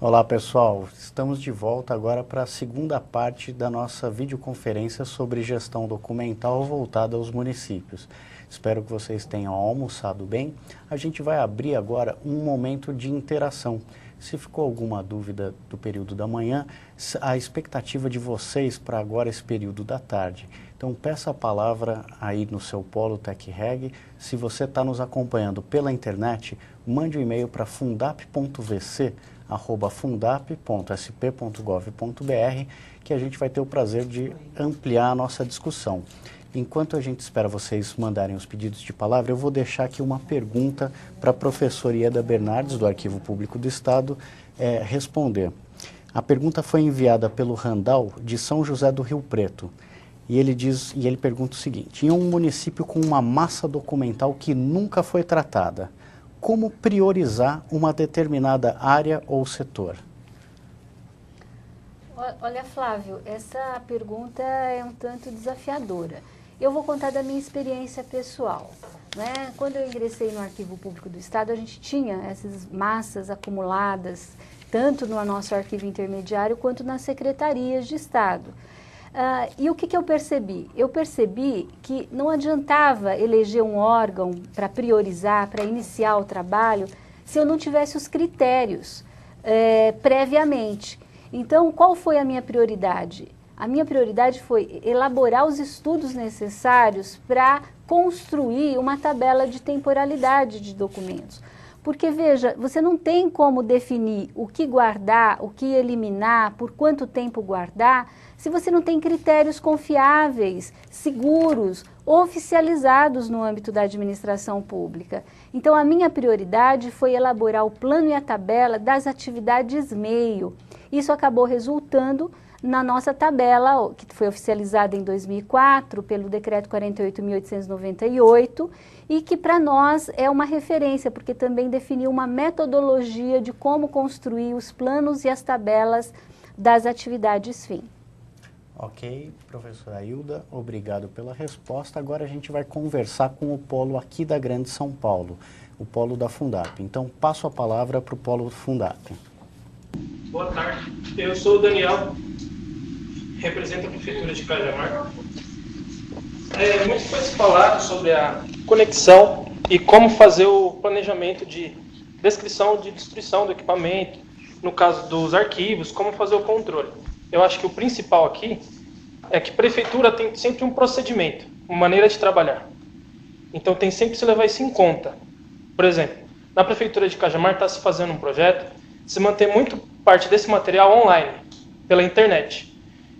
Olá pessoal, estamos de volta agora para a segunda parte da nossa videoconferência sobre gestão documental voltada aos municípios. Espero que vocês tenham almoçado bem. A gente vai abrir agora um momento de interação. Se ficou alguma dúvida do período da manhã, a expectativa de vocês para agora esse período da tarde. Então peça a palavra aí no seu Polo TecReg. Se você está nos acompanhando pela internet, mande um e-mail para fundap.vc@fundap.sp.gov.br que a gente vai ter o prazer de ampliar a nossa discussão. Enquanto a gente espera vocês mandarem os pedidos de palavra, eu vou deixar aqui uma pergunta para a professora Ieda Bernardes, do Arquivo Público do Estado, responder. A pergunta foi enviada pelo Randall, de São José do Rio Preto. E ele pergunta o seguinte: em um município com uma massa documental que nunca foi tratada, como priorizar uma determinada área ou setor? Olha, Flávio, essa pergunta é um tanto desafiadora. Eu vou contar da minha experiência pessoal, né? Quando eu ingressei no Arquivo Público do Estado, a gente tinha essas massas acumuladas, tanto no nosso arquivo intermediário quanto nas secretarias de Estado. E o que eu percebi? Eu percebi que não adiantava eleger um órgão para priorizar, para iniciar o trabalho, se eu não tivesse os critérios previamente. Então, qual foi a minha prioridade? A minha prioridade foi elaborar os estudos necessários para construir uma tabela de temporalidade de documentos. Porque, veja, você não tem como definir o que guardar, o que eliminar, por quanto tempo guardar, se você não tem critérios confiáveis, seguros, oficializados no âmbito da administração pública. Então, a minha prioridade foi elaborar o plano e a tabela das atividades meio. Isso acabou resultando na nossa tabela, que foi oficializada em 2004 pelo Decreto 48.898 e que para nós é uma referência, porque também definiu uma metodologia de como construir os planos e as tabelas das atividades fim. Ok, professora Hilda, obrigado pela resposta. Agora a gente vai conversar com o polo aqui da Grande São Paulo, o polo da Fundap. Então, passo a palavra para o polo Fundap. Boa tarde, eu sou o Daniel, represento a Prefeitura de Cajamar. Muito foi se falado sobre a conexão e como fazer o planejamento de descrição de destruição do equipamento, no caso dos arquivos, como fazer o controle. Eu acho que o principal aqui é que a Prefeitura tem sempre um procedimento, uma maneira de trabalhar. Então tem sempre que se levar isso em conta. Por exemplo, na Prefeitura de Cajamar está se fazendo um projeto, se manter muito parte desse material online, pela internet.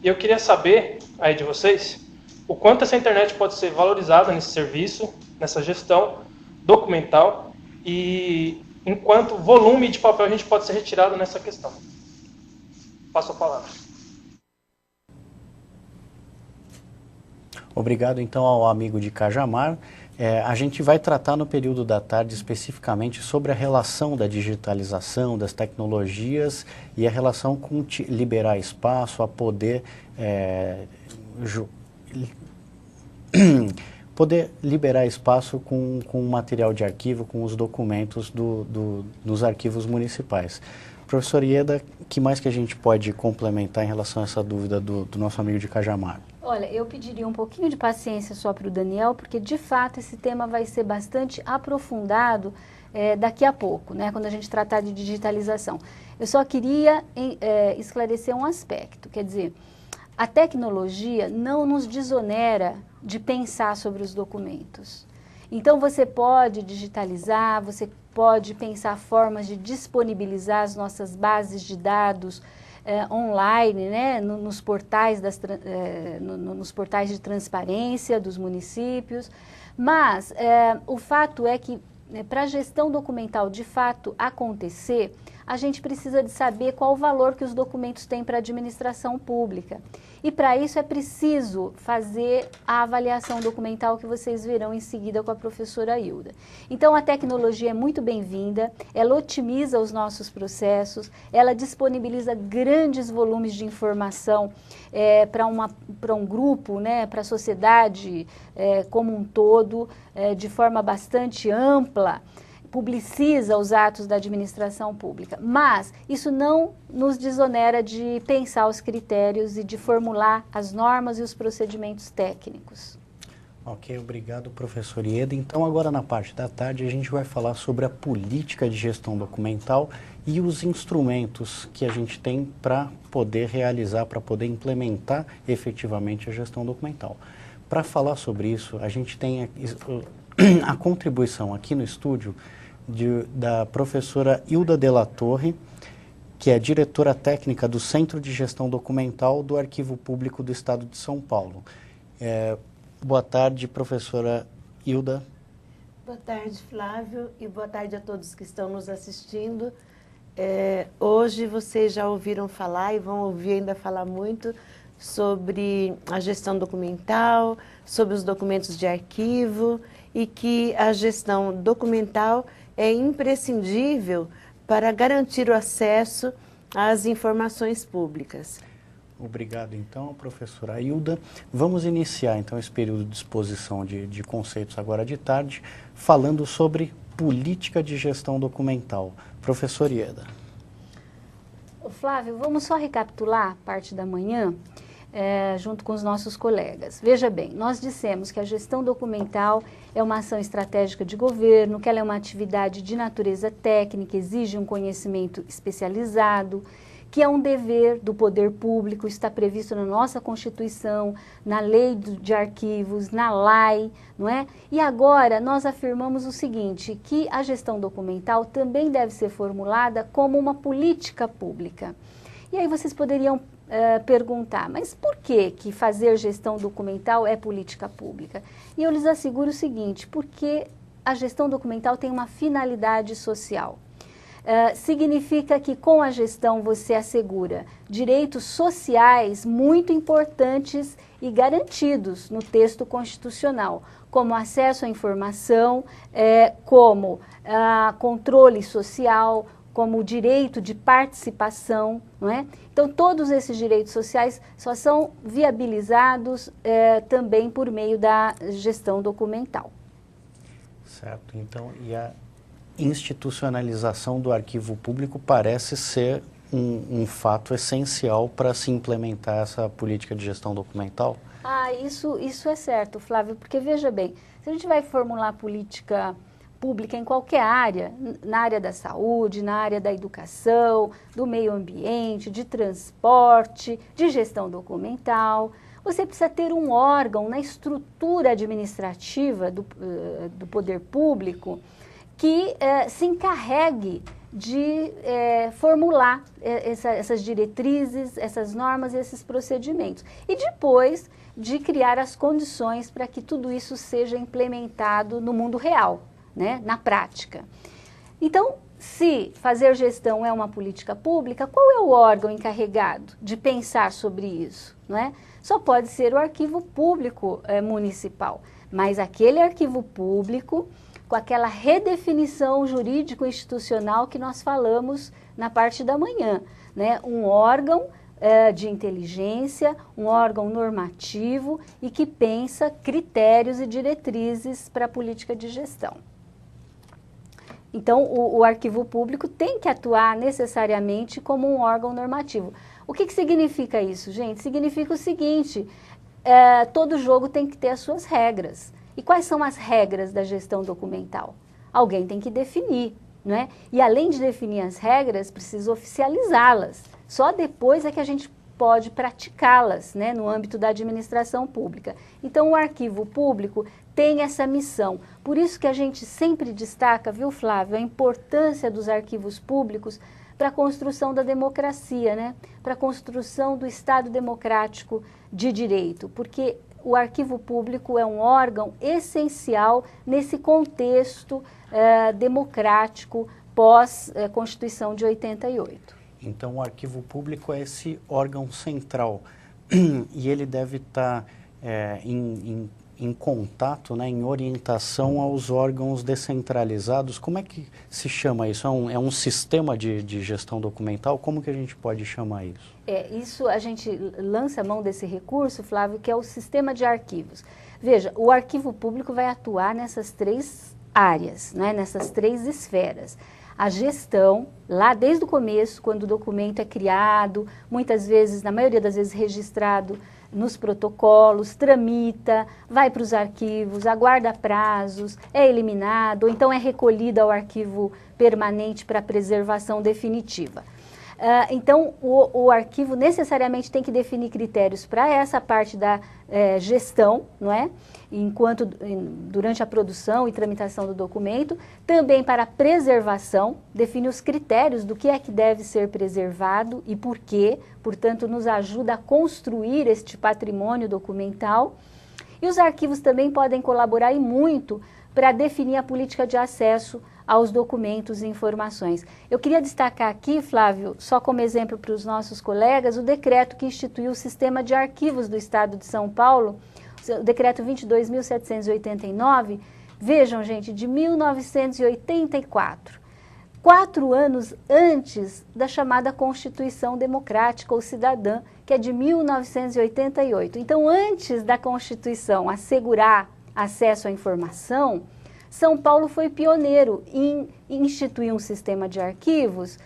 E eu queria saber, aí de vocês, o quanto essa internet pode ser valorizada nesse serviço, nessa gestão documental, e em quanto volume de papel a gente pode ser retirado nessa questão. Passo a palavra. Obrigado, então, ao amigo de Cajamar. A gente vai tratar no período da tarde especificamente sobre a relação da digitalização, das tecnologias e a relação com liberar espaço, a poder, poder liberar espaço com material de arquivo, com os documentos dos arquivos municipais. Professor Ieda, o que mais que a gente pode complementar em relação a essa dúvida do nosso amigo de Cajamar? Olha, eu pediria um pouquinho de paciência só para o Daniel, porque de fato esse tema vai ser bastante aprofundado daqui a pouco, né, quando a gente tratar de digitalização. Eu só queria esclarecer um aspecto, quer dizer, a tecnologia não nos desonera de pensar sobre os documentos. Então você pode digitalizar, você pode pensar formas de disponibilizar as nossas bases de dados online, né, nos portais nos portais de transparência dos municípios, mas o fato é que para a gestão documental de fato acontecer, a gente precisa de saber qual o valor que os documentos têm para a administração pública. E para isso é preciso fazer a avaliação documental que vocês verão em seguida com a professora Hilda. Então a tecnologia é muito bem-vinda, ela otimiza os nossos processos, ela disponibiliza grandes volumes de informação para um grupo, né, para a sociedade como um todo, de forma bastante ampla. publiciza os atos da administração pública, mas isso não nos desonera de pensar os critérios e de formular as normas e os procedimentos técnicos. Ok, obrigado, professor Ieda. Então, agora na parte da tarde, a gente vai falar sobre a política de gestão documental e os instrumentos que a gente tem para poder realizar, para poder implementar efetivamente a gestão documental. Para falar sobre isso, a gente tem a contribuição aqui no estúdio da professora Hilda de la Torre, que é diretora técnica do Centro de Gestão Documental do Arquivo Público do Estado de São Paulo. Boa tarde, professora Hilda. Boa tarde, Flávio, e boa tarde a todos que estão nos assistindo. Hoje vocês já ouviram falar e vão ouvir ainda falar muito sobre a gestão documental, sobre os documentos de arquivo, e que a gestão documental é imprescindível para garantir o acesso às informações públicas. Obrigado, então, professora Hilda. Vamos iniciar, então, esse período de exposição de conceitos agora de tarde, falando sobre política de gestão documental. Professor Ieda. Flávio, vamos só recapitular parte da manhã, junto com os nossos colegas. Veja bem, nós dissemos que a gestão documental é uma ação estratégica de governo, que ela é uma atividade de natureza técnica, exige um conhecimento especializado, que é um dever do poder público, está previsto na nossa Constituição, na Lei de Arquivos, na LAI, não é? E agora nós afirmamos o seguinte, que a gestão documental também deve ser formulada como uma política pública. E aí vocês poderiam perguntar, mas por que fazer gestão documental é política pública? E eu lhes asseguro o seguinte, porque a gestão documental tem uma finalidade social. Significa que com a gestão você assegura direitos sociais muito importantes e garantidos no texto constitucional, como acesso à informação, como controle social, como o direito de participação, não é? Então, todos esses direitos sociais só são viabilizados também por meio da gestão documental. Certo, então, e a institucionalização do arquivo público parece ser um fato essencial para se implementar essa política de gestão documental? Isso é certo, Flávio, porque veja bem, se a gente vai formular política pública em qualquer área, na área da saúde, na área da educação, do meio ambiente, de transporte, de gestão documental, você precisa ter um órgão na estrutura administrativa do poder público que se encarregue de formular essas diretrizes, essas normas, esses procedimentos. E depois de criar as condições para que tudo isso seja implementado no mundo real, né, na prática. Então, se fazer gestão é uma política pública, qual é o órgão encarregado de pensar sobre isso, não é? Só pode ser o arquivo público municipal, mas aquele arquivo público com aquela redefinição jurídico-institucional que nós falamos na parte da manhã, né? Um órgão de inteligência, um órgão normativo e que pensa critérios e diretrizes para a política de gestão. Então, o arquivo público tem que atuar necessariamente como um órgão normativo. O que significa isso, gente? Significa o seguinte, todo jogo tem que ter as suas regras. E quais são as regras da gestão documental? Alguém tem que definir, não é? E além de definir as regras, precisa oficializá-las. Só depois é que a gente pode praticá-las, né, no âmbito da administração pública. Então, o arquivo público tem essa missão. Por isso que a gente sempre destaca, viu, Flávio, a importância dos arquivos públicos para a construção da democracia, né? Para a construção do Estado democrático de direito, porque o arquivo público é um órgão essencial nesse contexto democrático pós-Constituição de 88. Então, o arquivo público é esse órgão central e ele deve estar em contato, né, em orientação aos órgãos descentralizados. Como é que se chama isso? É um sistema de gestão documental? Como que a gente pode chamar isso? Isso a gente lança a mão desse recurso, Flávio, que é o sistema de arquivos. Veja, o arquivo público vai atuar nessas três áreas, né, nessas 3 esferas. A gestão, lá desde o começo, quando o documento é criado, muitas vezes, na maioria das vezes, registrado nos protocolos, tramita, vai para os arquivos, aguarda prazos, é eliminado, ou então é recolhido ao arquivo permanente para preservação definitiva. Então, o arquivo necessariamente tem que definir critérios para essa parte da gestão, não é? Durante a produção e tramitação do documento, também para a preservação, define os critérios do que é que deve ser preservado e por quê, portanto, nos ajuda a construir este patrimônio documental. E os arquivos também podem colaborar e muito para definir a política de acesso aos documentos e informações. Eu queria destacar aqui, Flávio, só como exemplo para os nossos colegas, o decreto que instituiu o Sistema de Arquivos do Estado de São Paulo, o decreto 22.789, vejam, gente, de 1984, 4 anos antes da chamada Constituição Democrática ou Cidadã, que é de 1988. Então, antes da Constituição assegurar acesso à informação, São Paulo foi pioneiro em instituir um sistema de arquivos,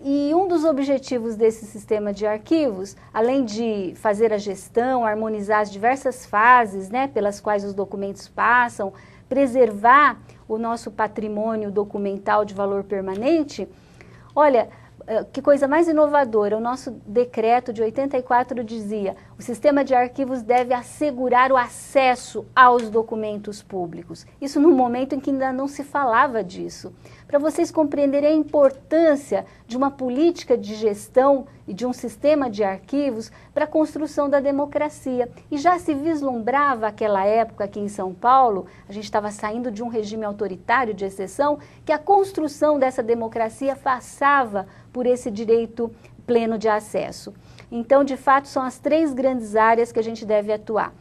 e um dos objetivos desse sistema de arquivos, além de fazer a gestão, harmonizar as diversas fases, né, pelas quais os documentos passam, preservar o nosso patrimônio documental de valor permanente, olha, que coisa mais inovadora, o nosso decreto de 84 dizia: o sistema de arquivos deve assegurar o acesso aos documentos públicos. Isso num momento em que ainda não se falava disso. Para vocês compreenderem a importância de uma política de gestão e de um sistema de arquivos para a construção da democracia. E já se vislumbrava aquela época aqui em São Paulo, a gente estava saindo de um regime autoritário de exceção, que a construção dessa democracia passava por esse direito pleno de acesso. Então, de fato, são as 3 grandes áreas que a gente deve atuar.